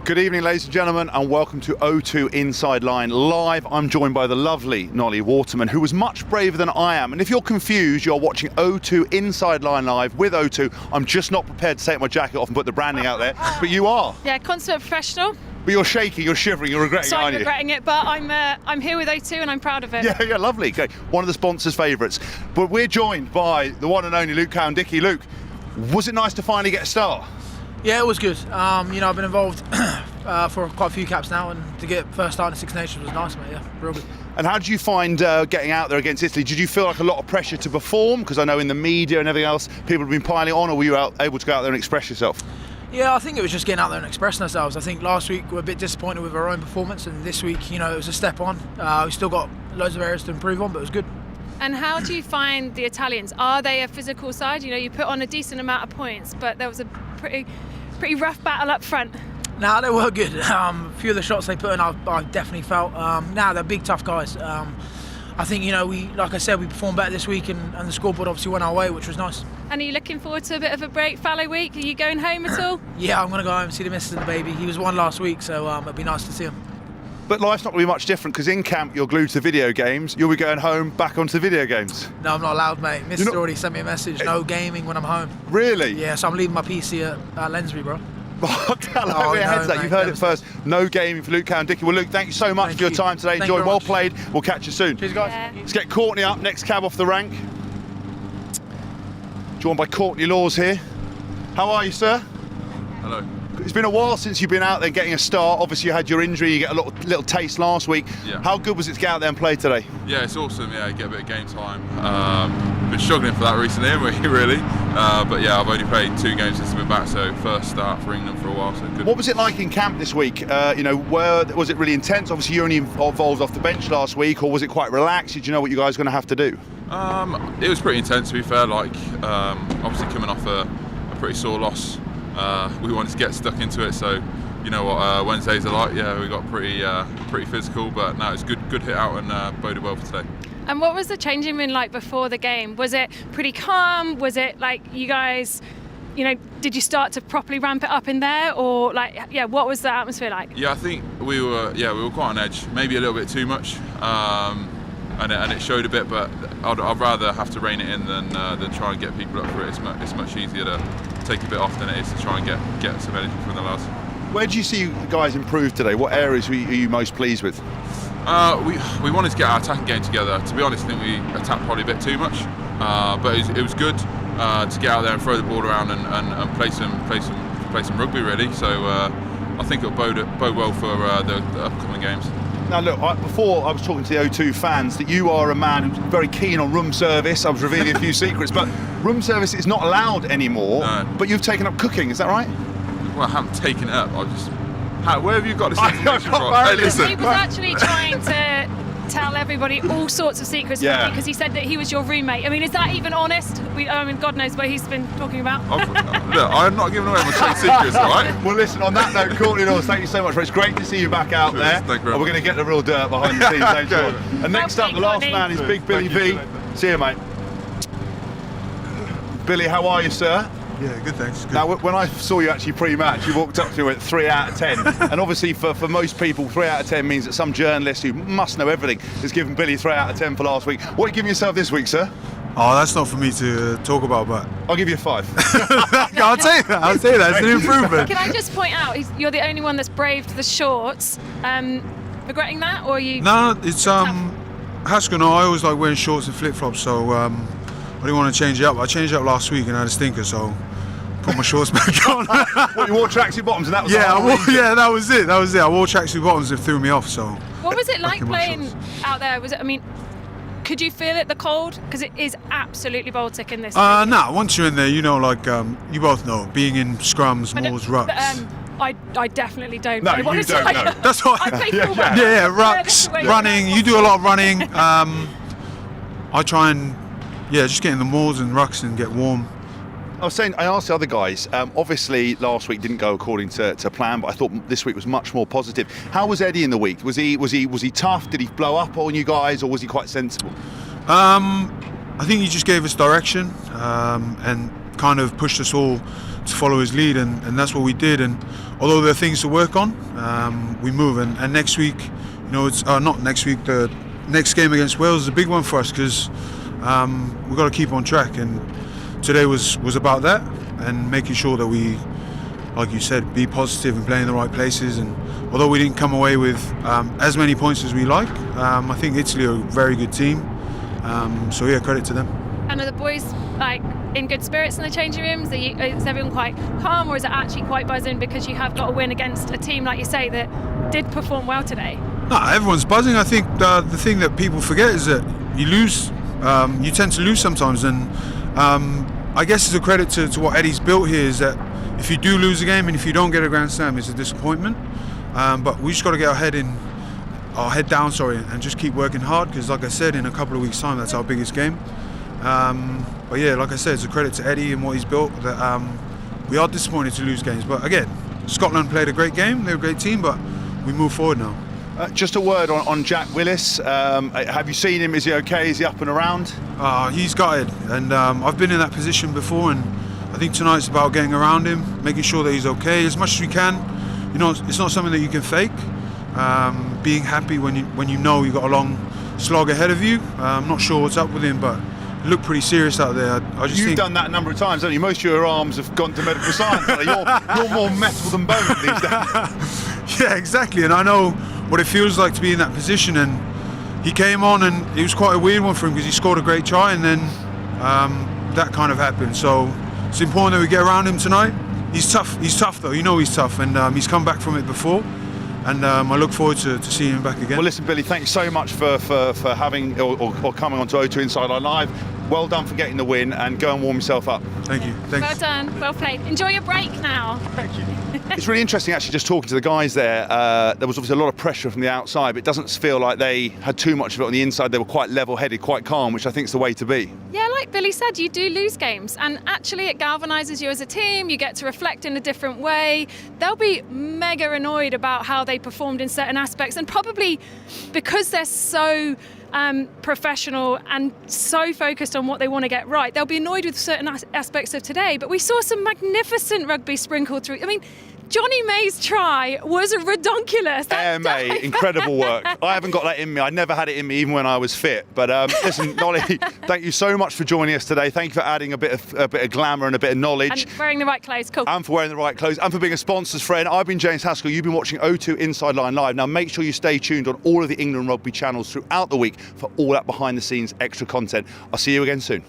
Good evening, ladies and gentlemen, and welcome to O2 Inside Line Live. I'm joined by the lovely Nolli Waterman, who was much braver than I am. And if you're confused, you're watching O2 Inside Line Live with O2. I'm just not prepared to take my jacket off and put the branding out there, but you are. Yeah, consummate professional. But you're shaking, you're shivering, you're regretting So it, I'm aren't you? regretting it, but I'm here with O2 and I'm proud of it. Yeah, lovely. Okay, one of the sponsors' favourites. But we're joined by the one and only Luke Cowan-Dickie. Luke, was it nice to finally get a start? Yeah, it was good. I've been involved for quite a few caps now, and to get first start in the Six Nations was nice, mate. Yeah, real good. And how did you find getting out there against Italy? Did you feel like a lot of pressure to perform? Because I know in the media and everything else, people have been piling on, or were you able to go out there and express yourself? Yeah, I think it was just getting out there and expressing ourselves. I think last week we were a bit disappointed with our own performance, and this week, it was a step on. We've still got loads of areas to improve on, but it was good. And how do you find the Italians? Are they a physical side? You put on a decent amount of points, but there was a pretty rough battle up front. Nah, they were good. A few of the shots they put in, I definitely felt. They're big, tough guys. I think, like I said, we performed better this week, and the scoreboard obviously went our way, which was nice. And are you looking forward to a bit of a break, fallow week? Are you going home at all? Yeah, I'm going to go home and see the missus and the baby. He was one last week, so it'll be nice to see him. But life's not going to be much different, because in camp you're glued to video games. You'll be going home back onto the video games. No, I'm not allowed, mate. Missus already sent me a message. No gaming when I'm home. Really? Yeah, so I'm leaving my PC at Lensbury, bro. You've heard it first. No gaming for Luke Cowan-Dickie. Well, Luke, thank you so much for your time today. Enjoy. Well played. We'll catch you soon. Cheers, guys. Yeah. Let's get Courtney up, next cab off the rank. Joined by Courtney Laws here. How are you, sir? Hello. It's been a while since you've been out there getting a start. Obviously, you had your injury. You get a little taste last week. Yeah. How good was it to get out there and play today? Yeah, it's awesome. Yeah, get a bit of game time. Been struggling for that recently, really. But yeah, I've only played 2 games since I've been back, so first start for England for a while. So good. What was it like in camp this week? Where was it really intense? Obviously, you only involved off the bench last week, or was it quite relaxed? Did you know what you guys were going to have to do? It was pretty intense, to be fair. Obviously coming off a pretty sore loss. We wanted to get stuck into it, so you know what Wednesdays are like. Yeah, we got pretty physical, but no, it's good hit out and boded well for today. And what was the changing room like before the game? Was it pretty calm? Was it like you guys, did you start to properly ramp it up in there, or what was the atmosphere like? Yeah, I think we were quite on edge, maybe a little bit too much, and it showed a bit. But I'd rather have to rein it in than try and get people up for it. It's much easier to take a bit off than it is to try and get some energy from the lads. Where do you see you guys improve today? What areas are you most pleased with? We wanted to get our attacking game together. To be honest, I think we attacked probably a bit too much, but it was good to get out there and throw the ball around and play some rugby, really. So I think it'll bode well for the upcoming games. Now look, before I was talking to the O2 fans, that you are a man who's very keen on room service. I was revealing a few secrets, but room service is not allowed anymore. No. But you've taken up cooking, is that right? Well, I haven't taken it up. Where have you got this information from? Hey, listen. He was actually trying to tell everybody all sorts of secrets because he said that he was your roommate. I mean, is that even honest? God knows what he's been talking about. Look, I'm not giving away my trade secrets, all right? Well, listen, on that note, Courtney Laws, thank you so much. It's great to see you back out there. Thank you. And we're going to get the real dirt behind the scenes later on. And next up, the last Courtney. man is Big Billy V. See you, mate. Billy, how are you, sir? Yeah, good, thanks. Good. Now, when I saw you actually pre-match, you walked up to me at 3 out of 10. And obviously, for most people, 3 out of 10 means that some journalist who must know everything has given Billy 3 out of 10 for last week. What are you giving yourself this week, sir? Oh, that's not for me to talk about, but I'll give you a 5. I'll take that. It's an improvement. Can I just point out, you're the only one that's braved the shorts. Regretting that, or are you? No, it's Haskell. No, I always like wearing shorts and flip flops, so I didn't want to change it up. I changed it up last week and I had a stinker, so put my shorts back on. What, you wore tracksuit bottoms, and that was that was it. I wore tracksuit bottoms and threw me off. So what was it like in my playing out there? Could you feel it, the cold? Because it is absolutely Baltic in this. Nah, once you're in there, you both know, being in scrums, mauls, rucks. I definitely don't No, know what you it's don't like. know. That's what. I play fullback. Rucks, running. You do a lot of running. I try and just get in the mauls and rucks and get warm. I asked the other guys, obviously last week didn't go according to plan, but I thought this week was much more positive. How was Eddie in the week? Was he tough? Did he blow up on you guys, or was he quite sensible? I think he just gave us direction and kind of pushed us all follow his lead, and that's what we did. And although there are things to work on, we move. And next week, it's not next week. The next game against Wales is a big one for us because we've got to keep on track. And today was about that and making sure that we, like you said, be positive and play in the right places. And although we didn't come away with as many points as we like, I think Italy are a very good team. So yeah, credit to them. And are the boys in good spirits in the changing rooms? Is everyone quite calm, or is it actually quite buzzing because you have got a win against a team, like you say, that did perform well today? No, everyone's buzzing. I think the thing that people forget is that you lose. You tend to lose sometimes, and I guess it's a credit to what Eddie's built here is that if you do lose a game and if you don't get a Grand Slam, it's a disappointment. But we just got to get our head down, and just keep working hard because, like I said, in a couple of weeks' time, that's our biggest game. But yeah, like I said, it's a credit to Eddie and what he's built that we are disappointed to lose games. But again, Scotland played a great game. They're a great team, but we move forward now. Just a word on Jack Willis. Have you seen him? Is he okay? Is he up and around? He's gutted, and I've been in that position before, and I think tonight's about getting around him, making sure that he's okay as much as we can. It's not something that you can fake. Being happy when you know you've got a long slog ahead of you. I'm not sure what's up with him, but it looked pretty serious out there. You've done that a number of times, haven't you? Most of your arms have gone to medical science. You're more metal than bone these days. Yeah, exactly. And I know what it feels like to be in that position. And he came on, and it was quite a weird one for him because he scored a great try, and then that kind of happened. So it's important that we get around him tonight. He's tough. He's tough, though. He's tough, and he's come back from it before. And I look forward to seeing him back again. Well, listen, Billy, thanks so much for having or coming on to O2 Inside Line Live. Well done for getting the win, and go and warm yourself up. Thank you. Thanks. Well done. Well played. Enjoy your break now. Thank you. It's really interesting, actually, just talking to the guys there. There was obviously a lot of pressure from the outside, but it doesn't feel like they had too much of it on the inside. They were quite level-headed, quite calm, which I think is the way to be. Yeah, like Billy said, you do lose games, and actually it galvanises you as a team. You get to reflect in a different way. They'll be mega annoyed about how they performed in certain aspects, and probably because they're so professional and so focused on what they want to get right, they'll be annoyed with certain aspects of today. But we saw some magnificent rugby sprinkled through. I mean, Johnny May's try was redonkulous. May, incredible work. I haven't got that in me. I never had it in me, even when I was fit. But listen, Nolli, thank you so much for joining us today. Thank you for adding a bit of glamour and a bit of knowledge. And wearing the right clothes, cool. And for wearing the right clothes, and for being a sponsor's friend. I've been James Haskell. You've been watching O2 Inside Line Live. Now make sure you stay tuned on all of the England Rugby channels throughout the week for all that behind-the-scenes extra content. I'll see you again soon.